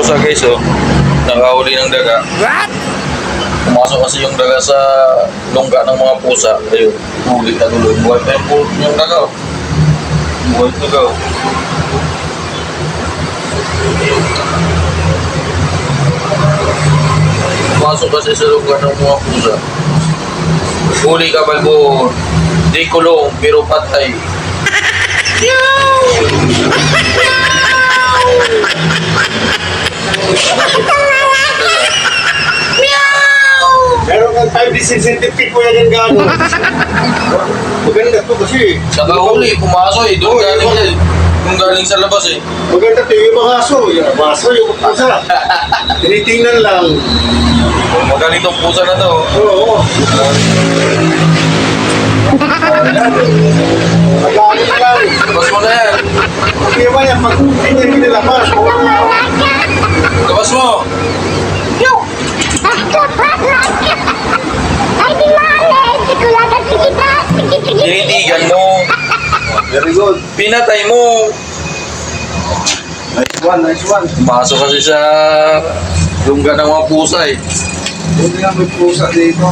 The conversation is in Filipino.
pusa guys, oh. Nakahuli ng daga. Pumasok kasi yung daga sa lungga ng mga pusa. Ayun, huli na tuloy. Buhay pa yung daga, oh. Buhay yung daga, oh. Pumasok kasi sa lungga ng mga pusa. Huli ka, Balbon. Di kulong, pero patay. Meron kang 5D certificate mo yan yung gano'n. Maganda to kasi. Saka huli, pumasok eh. Doon galing siya eh. Doon galing sa labas eh. Maganda to yung mga aso. Yung mga aso, yung pusa. Tinitingnan lang. Magaling tong pusa na to. Oo. Magaling lang. Labas mo na yan. Hindi ba yan? Pag hindi nyo nilabas. Labas mo. Tinitigan mo. Very good. Pinatay mo. Nice one, nice one. Pumasok kasi sa lungga ng mga pusa eh. Huwag nga may pusa dito.